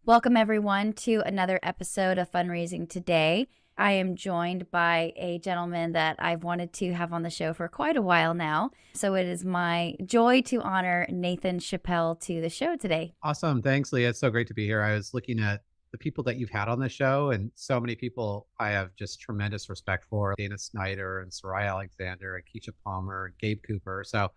Welcome, everyone, to another episode of Fundraising Today. I am joined by a gentleman that I've wanted to have on the show for quite a while now. So it is my joy to honor Nathan Chappell to the show today. Awesome. Thanks, Leah. It's so great to be here. I was looking at the people that you've had on the show, and so many people I have just tremendous respect for: Dana Snyder and Soraya Alexander and Keisha Palmer and Gabe Cooper. So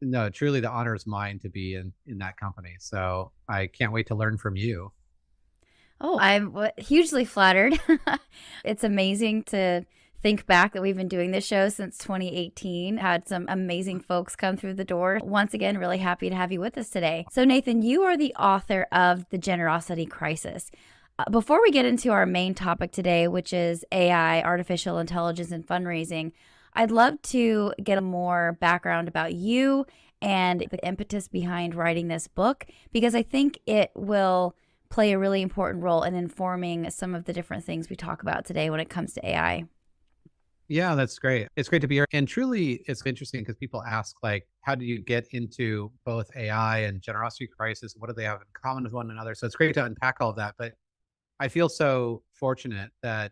no, truly the honor is mine to be in that company. So I can't wait to learn from you. Oh, I'm hugely flattered. It's amazing to think back that we've been doing this show since 2018. Had some amazing folks come through the door. Once again, really happy to have you with us today. So, Nathan, you are the author of The Generosity Crisis. Before we get into our main topic today, which is AI, artificial intelligence, and fundraising, I'd love to get a more background about you and the impetus behind writing this book, because I think it will play a really important role in informing some of the different things we talk about today when it comes to AI. Yeah, that's great. It's great to be here. And truly, it's interesting because people ask, like, how do you get into both AI and generosity crisis? What do they have in common with one another? So it's great to unpack all of that. But I feel so fortunate that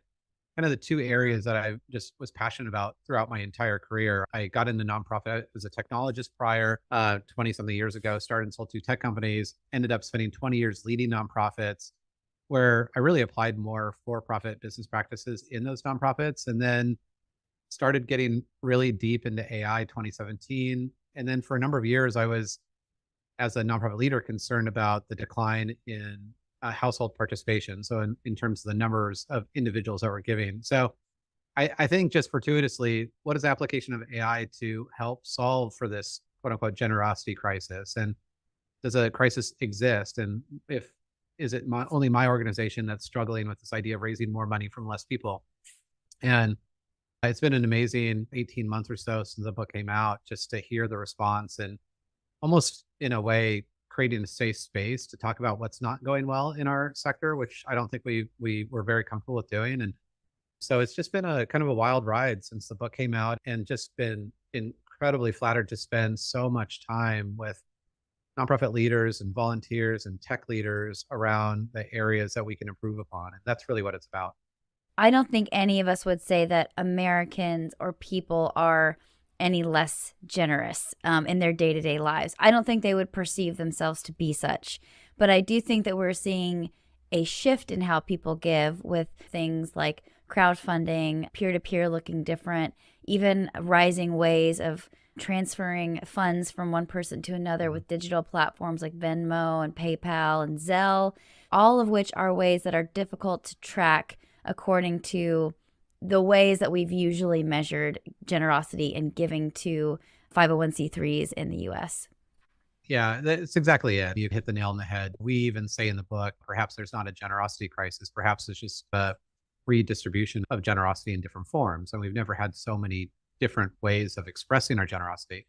kind of the two areas that I just was passionate about throughout my entire career. I got into nonprofit. I was a technologist prior, 20 something years ago, started and sold two tech companies, ended up spending 20 years leading nonprofits where I really applied more for-profit business practices in those nonprofits. And then started getting really deep into AI 2017. And then for a number of years, I was, as a nonprofit leader, concerned about the decline in household participation. So in terms of the numbers of individuals that were giving. So I think just fortuitously, what is the application of AI to help solve for this quote unquote generosity crisis? And does a crisis exist? And if is it only my organization that's struggling with this idea of raising more money from less people? And it's been an amazing 18 months or so since the book came out, just to hear the response and almost in a way creating a safe space to talk about what's not going well in our sector, which I don't think we were very comfortable with doing. And so it's just been a kind of a wild ride since the book came out, and just been incredibly flattered to spend so much time with nonprofit leaders and volunteers and tech leaders around the areas that we can improve upon. And that's really what it's about. I don't think any of us would say that Americans or people are any less generous in their day-to-day lives. I don't think they would perceive themselves to be such. But I do think that we're seeing a shift in how people give, with things like crowdfunding, peer-to-peer looking different, even rising ways of transferring funds from one person to another with digital platforms like Venmo and PayPal and Zelle, all of which are ways that are difficult to track according to the ways that we've usually measured generosity and giving to 501c3s in the US. Yeah, that's exactly it. You hit the nail on the head. We even say in the book, perhaps there's not a generosity crisis. Perhaps it's just a redistribution of generosity in different forms. And we've never had so many different ways of expressing our generosity.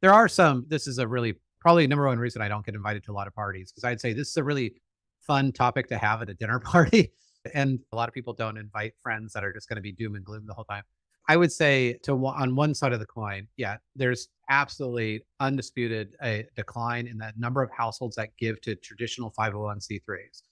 There are some, this is a really, probably number one reason I don't get invited to a lot of parties, because I'd say this is a really fun topic to have at a dinner party. And a lot of people don't invite friends that are just going to be doom and gloom the whole time. I would say on one side of the coin, yeah, there's absolutely undisputed a decline in the number of households that give to traditional 501c3s,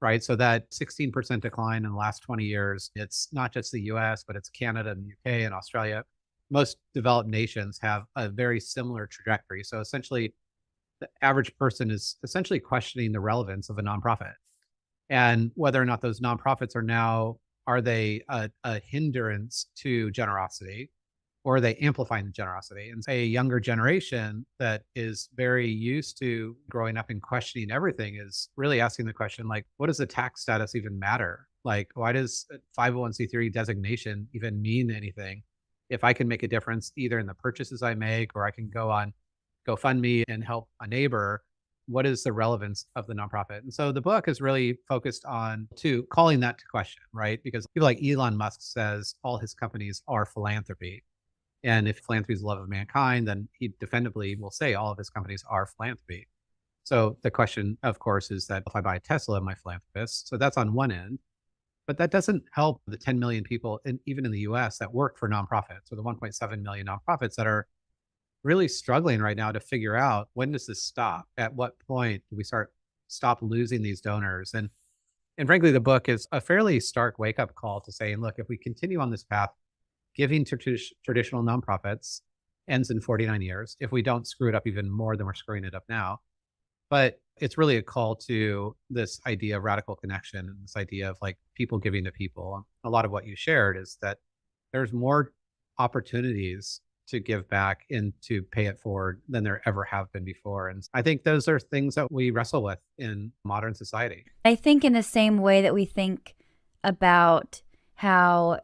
right? So that 16% decline in the last 20 years, it's not just the US, but it's Canada and the UK and Australia. Most developed nations have a very similar trajectory. So essentially, the average person is essentially questioning the relevance of a nonprofit, and whether or not those nonprofits are they a hindrance to generosity, or are they amplifying the generosity? And a younger generation that is very used to growing up and questioning everything is really asking the question, like, what does the tax status even matter? Like, why does 501c3 designation even mean anything if I can make a difference either in the purchases I make, or I can go on GoFundMe and help a neighbor? What is the relevance of the nonprofit? And so the book is really focused on calling that to question, right? Because people like Elon Musk says all his companies are philanthropy. And if philanthropy is the love of mankind, then he definitively will say all of his companies are philanthropy. So the question, of course, is that if I buy a Tesla, am I a philanthropist? So that's on one end. But that doesn't help the 10 million people, even in the US, that work for nonprofits, or the 1.7 million nonprofits that are really struggling right now to figure out, when does this stop? At what point do we start stop losing these donors. And frankly, the book is a fairly stark wake up call to saying, look, if we continue on this path, giving to traditional nonprofits ends in 49 years if we don't screw it up even more than we're screwing it up now. But it's really a call to this idea of radical connection and this idea of like people giving to people. A lot of what you shared is that there's more opportunities to give back and to pay it forward than there ever have been before. And I think those are things that we wrestle with in modern society. I think in the same way that we think about how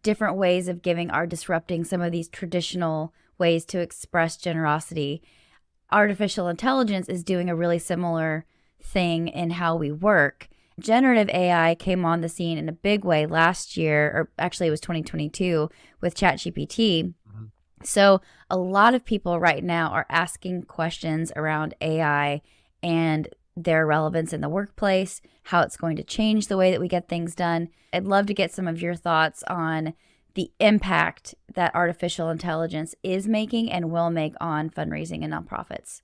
different ways of giving are disrupting some of these traditional ways to express generosity, artificial intelligence is doing a really similar thing in how we work. Generative AI came on the scene in a big way last year, or actually it was 2022 with ChatGPT. So a lot of people right now are asking questions around AI and their relevance in the workplace, how it's going to change the way that we get things done. I'd love to get some of your thoughts on the impact that artificial intelligence is making and will make on fundraising and nonprofits.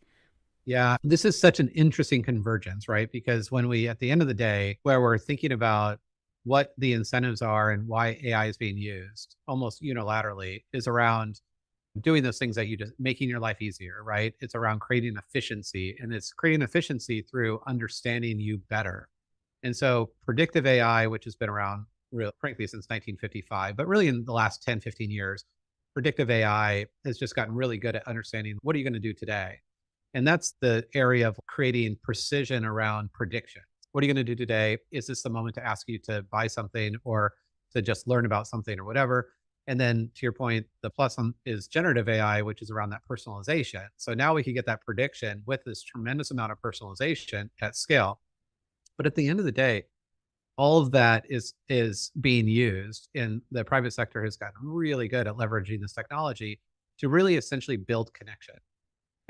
Yeah, this is such an interesting convergence, right? Because when we, at the end of the day, where we're thinking about what the incentives are and why AI is being used almost unilaterally is around doing those things that you just making your life easier, right? It's around creating efficiency, and it's creating efficiency through understanding you better. And so predictive AI, which has been around frankly since 1955, but really in the last 10, 15 years, predictive AI has just gotten really good at understanding what are you going to do today? And that's the area of creating precision around prediction. What are you going to do today? Is this the moment to ask you to buy something or to just learn about something or whatever? And then to your point, the plus on is generative AI, which is around that personalization. So now we can get that prediction with this tremendous amount of personalization at scale. But at the end of the day, all of that is being used, and the private sector has gotten really good at leveraging this technology to really essentially build connection.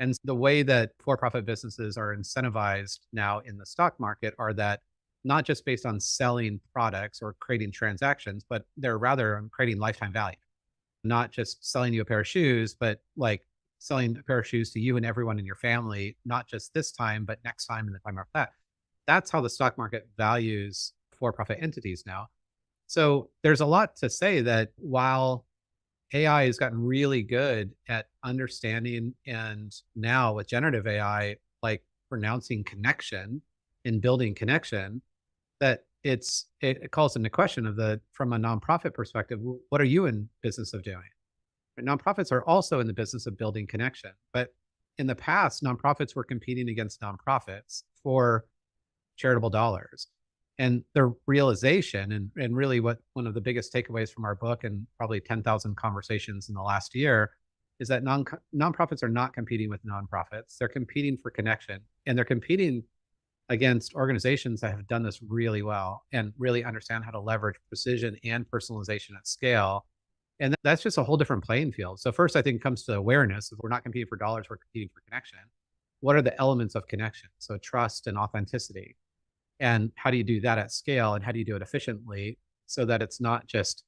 And the way that for-profit businesses are incentivized now in the stock market are that not just based on selling products or creating transactions, but they're rather on creating lifetime value. Not just selling you a pair of shoes, but like selling a pair of shoes to you and everyone in your family, not just this time, but next time and the time after that. That's how the stock market values for-profit entities now. So there's a lot to say that while AI has gotten really good at understanding, and now with generative AI, like pronouncing connection and building connection, that it calls into question of the from a nonprofit perspective, what are you in business of doing? And nonprofits are also in the business of building connection. But in the past, nonprofits were competing against nonprofits for charitable dollars. And the realization, and really what one of the biggest takeaways from our book and probably 10,000 conversations in the last year is that nonprofits are not competing with nonprofits. They're competing for connection, and they're competing against organizations that have done this really well and really understand how to leverage precision and personalization at scale. And that's just a whole different playing field. So first, I think it comes to awareness. If we're not competing for dollars, we're competing for connection. What are the elements of connection? So trust and authenticity. And how do you do that at scale? And how do you do it efficiently so that it's not just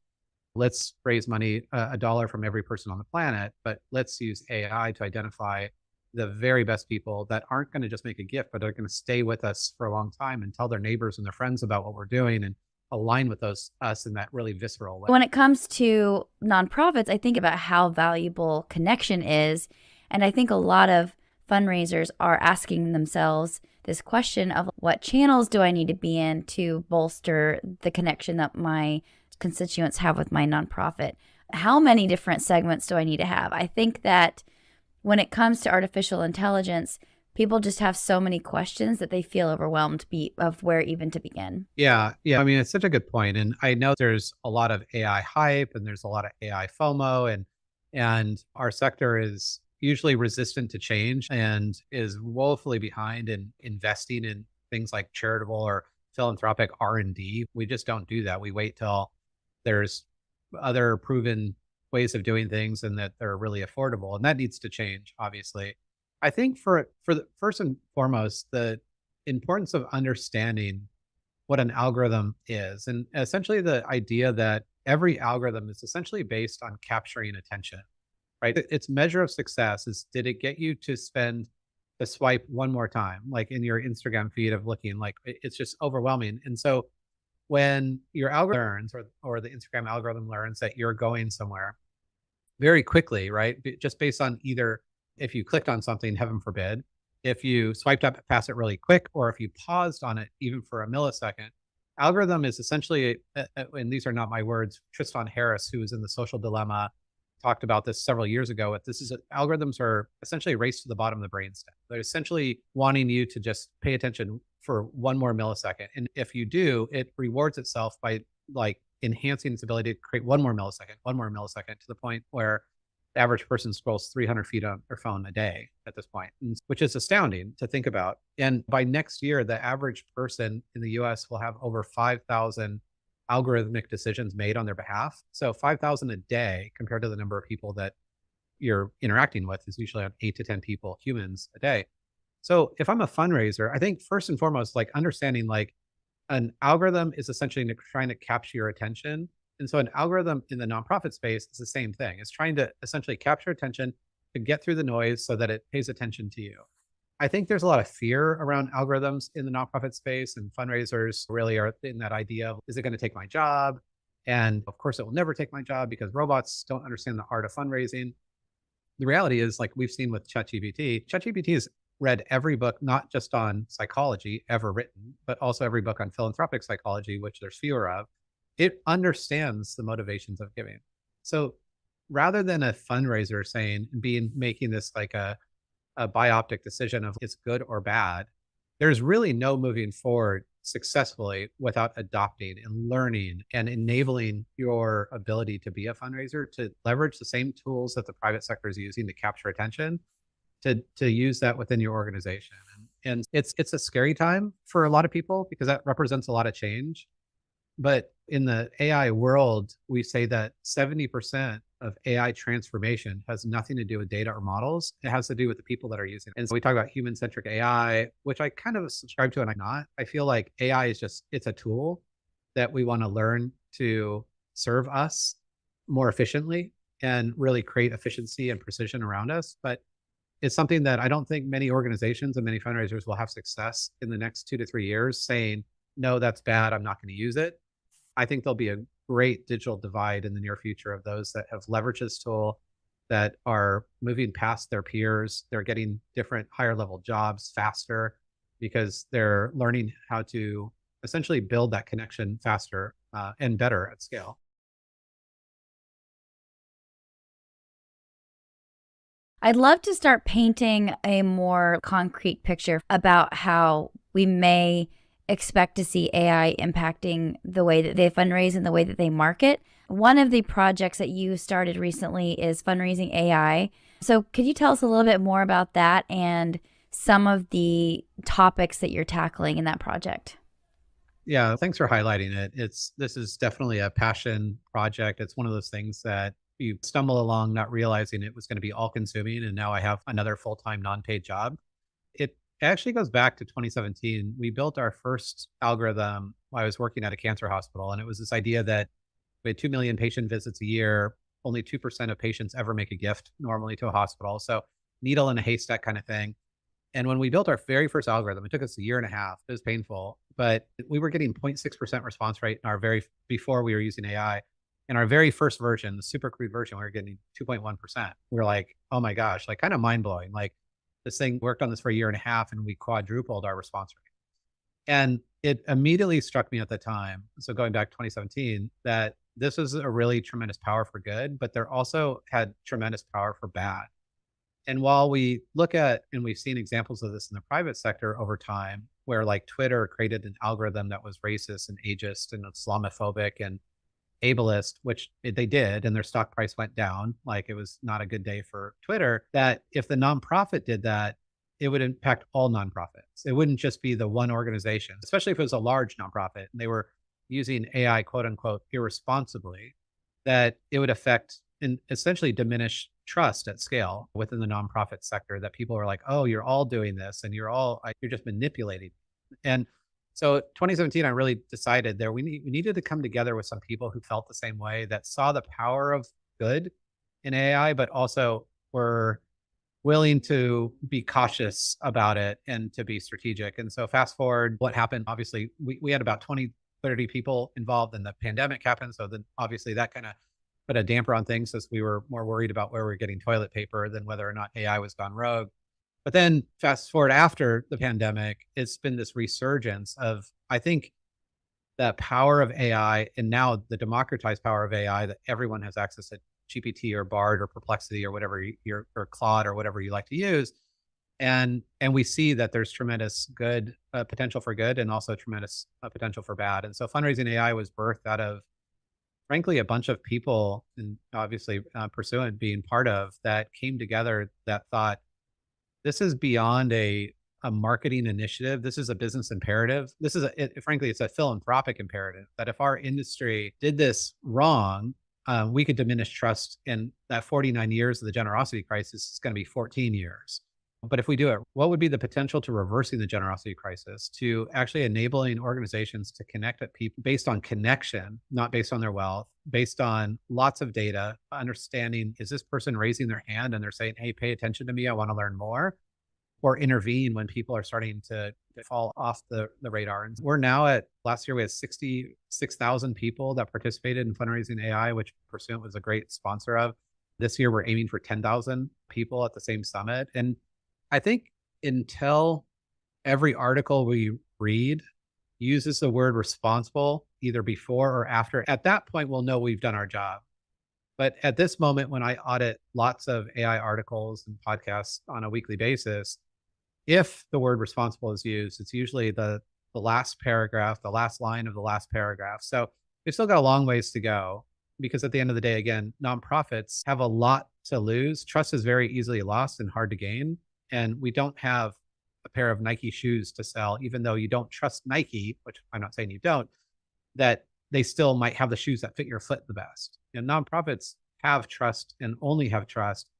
let's raise money, a dollar from every person on the planet, but let's use AI to identify the very best people that aren't going to just make a gift, but are going to stay with us for a long time and tell their neighbors and their friends about what we're doing and align with us in that really visceral way. When it comes to nonprofits, I think about how valuable connection is. And I think a lot of fundraisers are asking themselves this question of what channels do I need to be in to bolster the connection that my constituents have with my nonprofit? How many different segments do I need to have? I think that when it comes to artificial intelligence, people just have so many questions that they feel overwhelmed of where even to begin. Yeah. Yeah. I mean, it's such a good point. And I know there's a lot of AI hype and there's a lot of AI FOMO, and our sector is usually resistant to change and is woefully behind in investing in things like charitable or philanthropic R&D. We just don't do that. We wait till there's other proven ways of doing things and that they're really affordable. And that needs to change, obviously. I think for the first and foremost, the importance of understanding what an algorithm is, and essentially the idea that every algorithm is essentially based on capturing attention, right? Its measure of success is, did it get you to spend to swipe one more time, like in your Instagram feed of looking like it's just overwhelming. And so when your algorithm learns or the Instagram algorithm learns that you're going somewhere very quickly, right? Just based on either if you clicked on something, heaven forbid, if you swiped up past it really quick, or if you paused on it even for a millisecond, algorithm is essentially, and these are not my words, Tristan Harris, who was in The Social Dilemma, talked about this several years ago. Algorithms are essentially a race to the bottom of the brainstem. They're essentially wanting you to just pay attention for one more millisecond. And if you do, it rewards itself by like enhancing its ability to create one more millisecond to the point where the average person scrolls 300 feet on their phone a day at this point, which is astounding to think about. And by next year, the average person in the US will have over 5,000 algorithmic decisions made on their behalf. So 5,000 a day compared to the number of people that you're interacting with is usually on 8 to 10 people, humans a day. So if I'm a fundraiser, I think first and foremost, like understanding like an algorithm is essentially trying to capture your attention. And so an algorithm in the nonprofit space is the same thing. It's trying to essentially capture attention to get through the noise so that it pays attention to you. I think there's a lot of fear around algorithms in the nonprofit space, and fundraisers really are in that idea of, is it going to take my job? And of course, it will never take my job because robots don't understand the art of fundraising. The reality is, like we've seen with ChatGPT has read every book, not just on psychology ever written, but also every book on philanthropic psychology, which there's fewer of. It understands the motivations of giving. So rather than a fundraiser making this like a bioptic decision of it's good or bad, there's really no moving forward successfully without adopting and learning and enabling your ability to be a fundraiser, to leverage the same tools that the private sector is using to capture attention, to use that within your organization. And it's a scary time for a lot of people because that represents a lot of change. But in the AI world, we say that 70% of AI transformation has nothing to do with data or models. It has to do with the people that are using it. And so we talk about human-centric AI, which I kind of subscribe to and I'm not. I feel like AI is it's a tool that we want to learn to serve us more efficiently and really create efficiency and precision around us. But it's something that I don't think many organizations and many fundraisers will have success in the next 2 to 3 years saying, no, that's bad, I'm not going to use it. I think there'll be a great digital divide in the near future of those that have leveraged this tool, that are moving past their peers. They're getting different higher level jobs faster because they're learning how to essentially build that connection faster and better at scale. I'd love to start painting a more concrete picture about how we may expect to see AI impacting the way that they fundraise and the way that they market. One of the projects that you started recently is Fundraising AI. So could you tell us a little bit more about that and some of the topics that you're tackling in that project? Yeah, thanks for highlighting it. This is definitely a passion project. It's one of those things that you stumble along not realizing it was going to be all consuming, and now I have another full-time non-paid job. It actually goes back to 2017. We built our first algorithm while I was working at a cancer hospital, and it was this idea that we had 2 million patient visits a year. Only 2% of patients ever make a gift normally to a hospital. So needle in a haystack kind of thing. And when we built our very first algorithm, it took us a year and a half. It was painful, but we were getting 0.6% response rate in before we were using AI. In our very first version, the super crude version, we were getting 2.1%. We were like, oh my gosh, like kind of mind blowing. Like this thing worked on this for a year and a half and we quadrupled our response rate. And it immediately struck me at the time, so going back to 2017, that this was a really tremendous power for good, but there also had tremendous power for bad. And while we look at, and we've seen examples of this in the private sector over time, where like Twitter created an algorithm that was racist and ageist and Islamophobic and ableist, which they did, and their stock price went down. Like it was not a good day for Twitter. That if the nonprofit did that, it would impact all nonprofits. It wouldn't just be the one organization, especially if it was a large nonprofit and they were using AI, quote unquote, irresponsibly, that it would affect and essentially diminish trust at scale within the nonprofit sector, that people are like, oh, you're all doing this and you're just manipulating. And so 2017, I really decided we needed to come together with some people who felt the same way, that saw the power of good in AI, but also were willing to be cautious about it and to be strategic. And so fast forward, what happened? Obviously, we had about 20, 30 people involved, and the pandemic happened. So then obviously that kind of put a damper on things, as we were more worried about where we were getting toilet paper than whether or not AI was gone rogue. But then fast forward after the pandemic, it's been this resurgence of, I think, the power of AI, and now the democratized power of AI, that everyone has access to GPT or Bard or Perplexity or whatever or Claude or whatever you like to use. And we see that there's tremendous good potential for good, and also tremendous potential for bad. And so fundraising AI was birthed out of, frankly, a bunch of people, and obviously Pursuant being part of, that came together that thought, this is beyond a marketing initiative. This is a business imperative. This is frankly, it's a philanthropic imperative, that if our industry did this wrong, we could diminish trust, and that 49 years of the generosity crisis is going to be 14 years. But if we do it, what would be the potential to reversing the generosity crisis, to actually enabling organizations to connect at people based on connection, not based on their wealth, based on lots of data, understanding, is this person raising their hand and they're saying, hey, pay attention to me, I want to learn more, or intervene when people are starting to fall off the radar. And we're now at, last year we had 66,000 people that participated in Fundraising AI, which Pursuant was a great sponsor of. This year we're aiming for 10,000 people at the same summit. And I think until every article we read uses the word responsible, either before or after, at that point we'll know we've done our job. But at this moment, when I audit lots of AI articles and podcasts on a weekly basis, if the word responsible is used, it's usually the last paragraph, the last line of the last paragraph. So we've still got a long ways to go, because at the end of the day, again, nonprofits have a lot to lose. Trust is very easily lost and hard to gain. And we don't have a pair of Nike shoes to sell, even though you don't trust Nike, which I'm not saying you don't, that they still might have the shoes that fit your foot the best. And nonprofits have trust, and only have trust,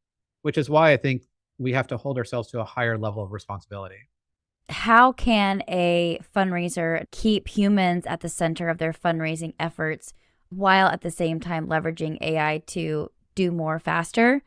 which is why I think we have to hold ourselves to a higher level of responsibility. How can a fundraiser keep humans at the center of their fundraising efforts while at the same time leveraging AI to do more faster?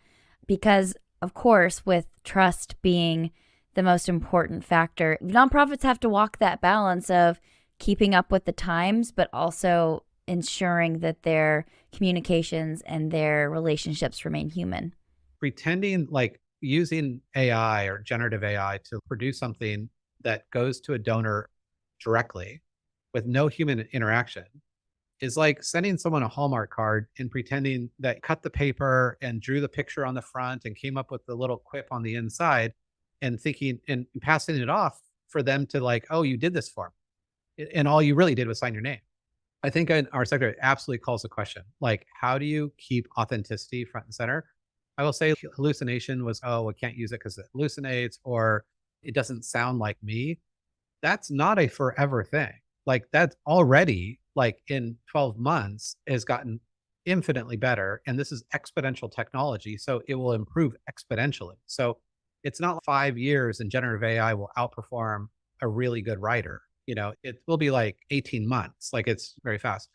Because, of course, with trust being the most important factor, nonprofits have to walk that balance of keeping up with the times, but also ensuring that their communications and their relationships remain human. Pretending like using AI or generative AI to produce something that goes to a donor directly with no human interaction is like sending someone a Hallmark card and pretending that cut the paper and drew the picture on the front and came up with the little quip on the inside, and thinking and passing it off for them to like, oh, you did this for me. And all you really did was sign your name. I think in our sector, it absolutely calls the question, like, how do you keep authenticity front and center? I will say hallucination was, oh, we can't use it because it hallucinates, or it doesn't sound like me. That's not a forever thing. Like, that's already, like, in 12 months has gotten infinitely better. And this is exponential technology. So it will improve exponentially. So it's not 5 years and generative AI will outperform a really good writer. It will be like 18 months. Like, it's very fast.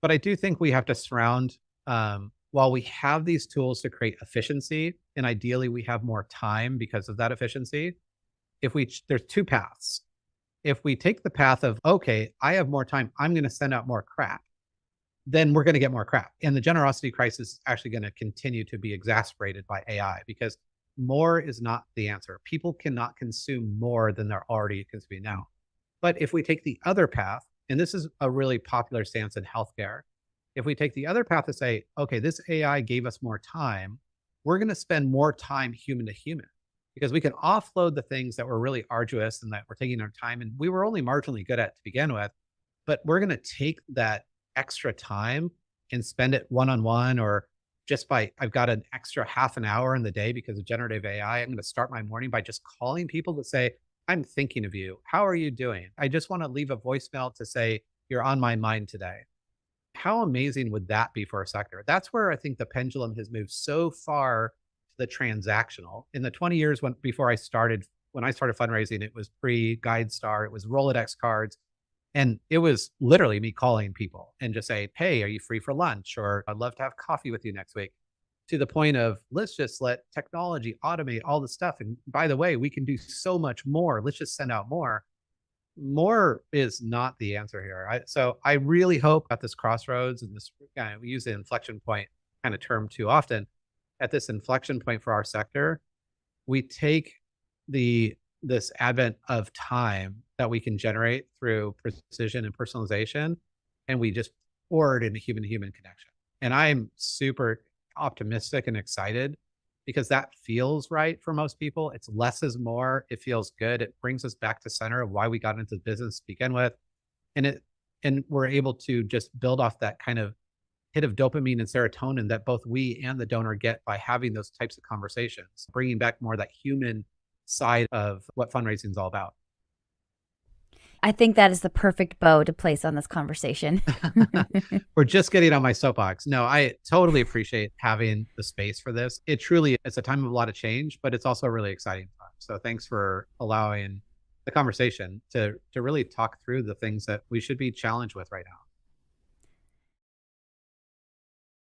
But I do think we have to surround, while we have these tools to create efficiency, and ideally we have more time because of that efficiency, there's two paths. If we take the path of, okay, I have more time, I'm going to send out more crap, then we're going to get more crap. And the generosity crisis is actually going to continue to be exacerbated by AI, because more is not the answer. People cannot consume more than they're already consuming now. But if we take the other path, and this is a really popular stance in healthcare, if we take the other path to say, okay, this AI gave us more time, we're going to spend more time human to human, because we can offload the things that were really arduous and that we're taking our time and we were only marginally good at to begin with. But we're going to take that extra time and spend it one-on-one, or just by, I've got an extra half an hour in the day because of generative AI. I'm going to start my morning by just calling people to say, I'm thinking of you. How are you doing? I just want to leave a voicemail to say, you're on my mind today. How amazing would that be for our sector? That's where I think the pendulum has moved so far to the transactional. In the 20 years when I started fundraising, it was pre-GuideStar, it was Rolodex cards. And it was literally me calling people and just say, hey, are you free for lunch? Or I'd love to have coffee with you next week. to the point of let's just let technology automate all the stuff. And by the way, we can do so much more. Let's just send out more. More is not the answer here. So I really hope at this crossroads and this, we use the inflection point kind of term too often, at this inflection point for our sector, we take this advent of time that we can generate through precision and personalization, and we just pour it into human to human connection. And I'm super optimistic and excited because that feels right for most people. It's less is more. It feels good. It brings us back to center of why we got into business to begin with. And we're able to just build off that kind of hit of dopamine and serotonin that both we and the donor get by having those types of conversations, bringing back more of that human side of what fundraising is all about. I think that is the perfect bow to place on this conversation. We're just getting on my soapbox. No, I totally appreciate having the space for this. It truly is a time of a lot of change, but it's also a really exciting time. So thanks for allowing the conversation to really talk through the things that we should be challenged with right now.